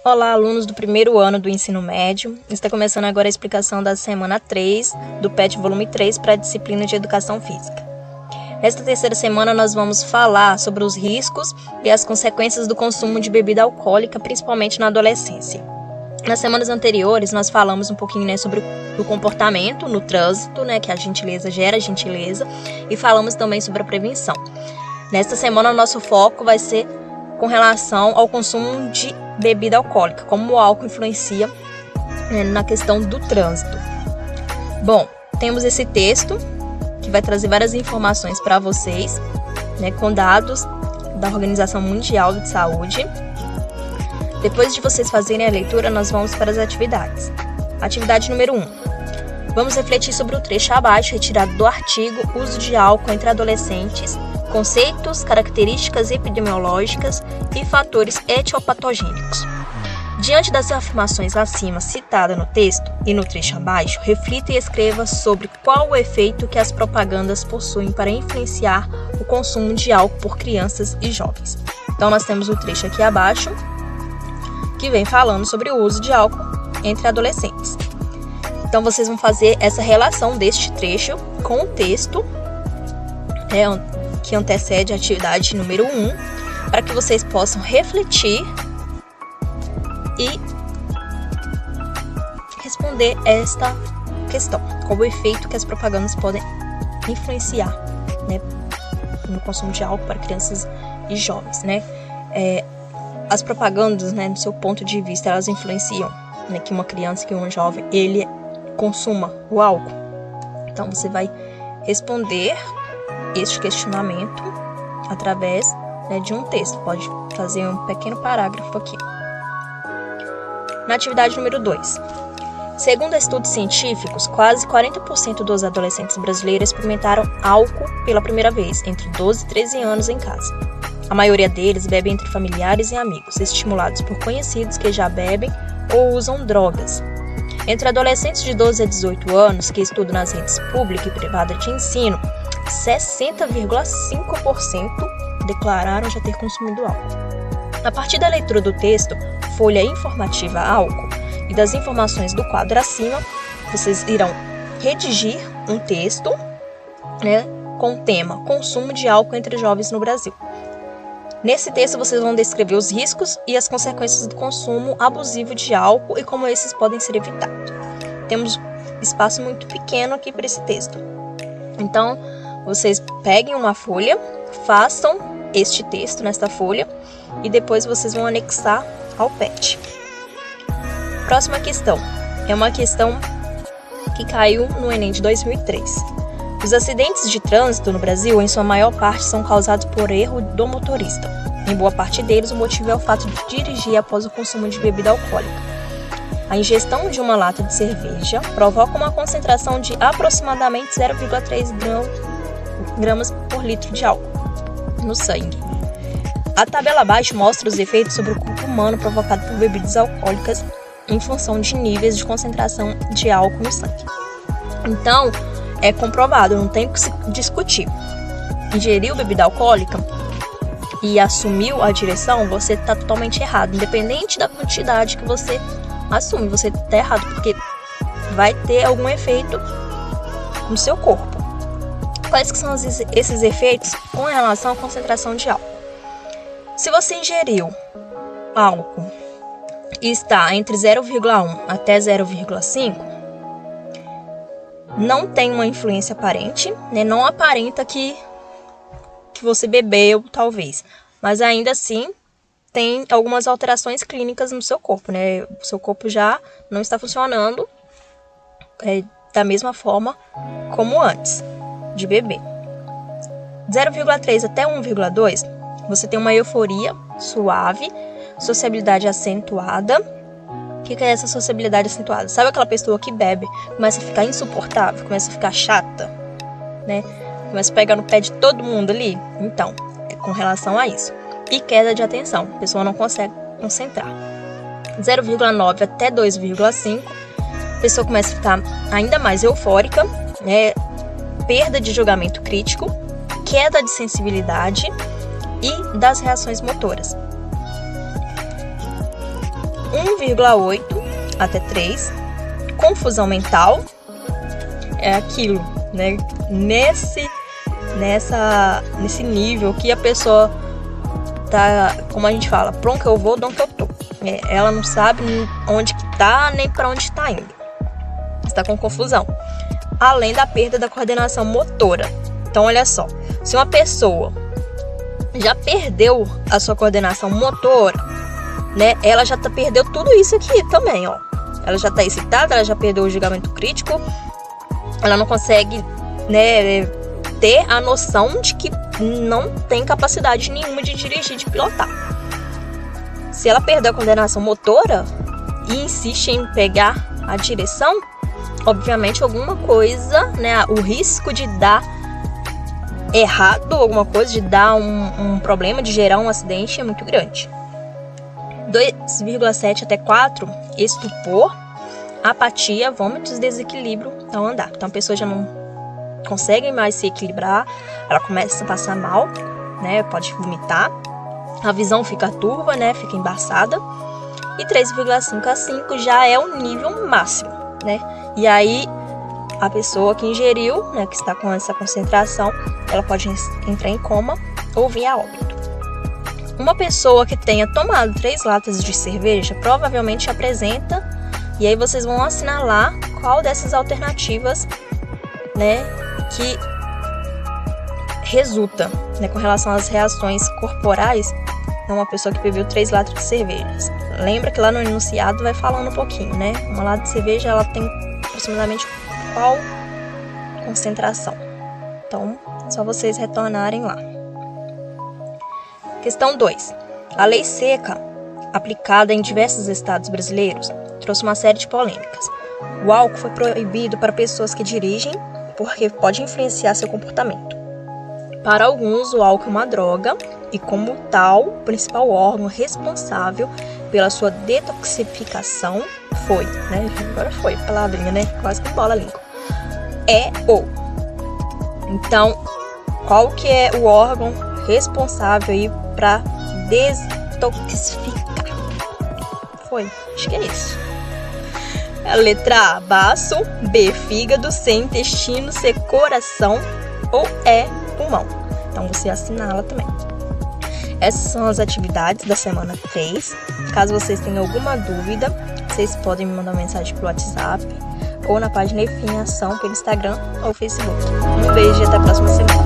Olá, alunos do primeiro ano do ensino médio. Está começando agora a explicação da semana 3 do PET volume 3 para a disciplina de Educação Física. Nesta terceira semana nós vamos falar sobre os riscos e as consequências do consumo de bebida alcoólica, principalmente na adolescência. Nas semanas anteriores nós falamos um pouquinho sobre o comportamento no trânsito, que a gentileza gera gentileza, e falamos também sobre a prevenção. Nesta semana o nosso foco vai ser com relação ao consumo de bebida alcoólica, como o álcool influencia na questão do trânsito. Bom, temos esse texto que vai trazer várias informações para vocês, com dados da Organização Mundial de Saúde. Depois de vocês fazerem a leitura, nós vamos para as atividades. Atividade número 1. Vamos refletir sobre o trecho abaixo retirado do artigo Uso de álcool entre adolescentes, conceitos, características epidemiológicas e fatores etiopatogênicos. Diante das afirmações acima citadas no texto e no trecho abaixo, reflita e escreva sobre qual o efeito que as propagandas possuem para influenciar o consumo de álcool por crianças e jovens. Então nós temos o trecho aqui abaixo, que vem falando sobre o uso de álcool entre adolescentes. Então vocês vão fazer essa relação deste trecho com o texto que antecede a atividade número 1, para que vocês possam refletir e responder esta questão. Qual o efeito que as propagandas podem influenciar no consumo de álcool para crianças e jovens. As propagandas, do seu ponto de vista, elas influenciam que uma criança, que um jovem, ele consuma o álcool. Então você vai responder este questionamento através de um texto. Pode fazer um pequeno parágrafo aqui. Na atividade número 2. Segundo estudos científicos, quase 40% dos adolescentes brasileiros experimentaram álcool pela primeira vez, entre 12 e 13 anos em casa. A maioria deles bebe entre familiares e amigos, estimulados por conhecidos que já bebem ou usam drogas. Entre adolescentes de 12 a 18 anos que estudam nas redes pública e privada de ensino, 60,5% declararam já ter consumido álcool. A partir da leitura do texto, folha informativa álcool, e das informações do quadro acima, vocês irão redigir um texto com o tema Consumo de álcool entre jovens no Brasil. Nesse texto vocês vão descrever os riscos e as consequências do consumo abusivo de álcool e como esses podem ser evitados. Temos espaço muito pequeno aqui para esse texto. Então, vocês peguem uma folha, façam este texto nesta folha e depois vocês vão anexar ao PET. Próxima questão. É uma questão que caiu no Enem de 2003. Os acidentes de trânsito no Brasil, em sua maior parte, são causados por erro do motorista. Em boa parte deles, o motivo é o fato de dirigir após o consumo de bebida alcoólica. A ingestão de uma lata de cerveja provoca uma concentração de aproximadamente 0,3 gramas por litro de álcool no sangue. A tabela abaixo mostra os efeitos sobre o corpo humano provocados por bebidas alcoólicas em função de níveis de concentração de álcool no sangue. Então, é comprovado, não tem o que se discutir. Ingeriu bebida alcoólica e assumiu a direção, você está totalmente errado. Independente da quantidade que você assume, você está errado, porque vai ter algum efeito no seu corpo. Quais que são esses efeitos com relação à concentração de álcool? Se você ingeriu álcool e está entre 0,1 até 0,5, não tem uma influência aparente, não aparenta que você bebeu, talvez. Mas ainda assim, tem algumas alterações clínicas no seu corpo, O seu corpo já não está funcionando da mesma forma como antes de beber. 0,3 até 1,2, você tem uma euforia suave, sociabilidade acentuada. O que é essa sociabilidade acentuada? Sabe aquela pessoa que bebe, começa a ficar insuportável, começa a ficar chata, Começa a pegar no pé de todo mundo ali? Então, é com relação a isso. E queda de atenção, a pessoa não consegue concentrar. 0,9 até 2,5, a pessoa começa a ficar ainda mais eufórica, perda de julgamento crítico, queda de sensibilidade e das reações motoras. 1,8 até 3. Confusão mental é aquilo, né? Nesse nível que a pessoa tá, como a gente fala, pra onde eu vou, de onde eu tô. Ela não sabe onde que tá, nem pra onde tá indo. Está com confusão. Além da perda da coordenação motora. Então, olha só. Se uma pessoa já perdeu a sua coordenação motora, né? Ela já perdeu tudo isso aqui também, ó. Ela já tá excitada, ela já perdeu o julgamento crítico. Ela não consegue, né, ter a noção de que não tem capacidade nenhuma de dirigir, de pilotar. Se ela perdeu a coordenação motora e insiste em pegar a direção, obviamente alguma coisa, né, o risco de dar errado, alguma coisa, de dar um problema, de gerar um acidente é muito grande. 2,7 até 4, estupor, apatia, vômitos, desequilíbrio ao andar. Então a pessoa já não consegue mais se equilibrar, ela começa a passar mal, né, pode vomitar, a visão fica turva, né, fica embaçada. E 3,5 a 5 já é o nível máximo, né? E aí a pessoa que ingeriu, né, que está com essa concentração, ela pode entrar em coma ou vir a óbito. Uma pessoa que tenha tomado 3 latas de cerveja provavelmente apresenta, e aí vocês vão assinalar qual dessas alternativas, né, que resulta, né, com relação às reações corporais de uma pessoa que bebeu 3 latas de cervejas. Lembra que lá no enunciado vai falando um pouquinho, né? Uma lata de cerveja, ela tem aproximadamente qual concentração. Então, é só vocês retornarem lá. Questão 2. A lei seca, aplicada em diversos estados brasileiros, trouxe uma série de polêmicas. O álcool foi proibido para pessoas que dirigem, porque pode influenciar seu comportamento. Para alguns, o álcool é uma droga e, como tal, o principal órgão responsável pela sua detoxificação foi, né? Agora foi, palavrinha, né? Quase que bola a língua. É o. Então, qual que é o órgão responsável aí para detoxificar? Foi, acho que é isso. A letra A, baço, B, fígado, C, intestino, C, coração ou E, pulmão. Então você assinala também. Essas são as atividades da semana 3. Caso vocês tenham alguma dúvida, vocês podem me mandar uma mensagem pelo WhatsApp ou na página EFIM Ação pelo Instagram ou Facebook. Um beijo e até a próxima semana.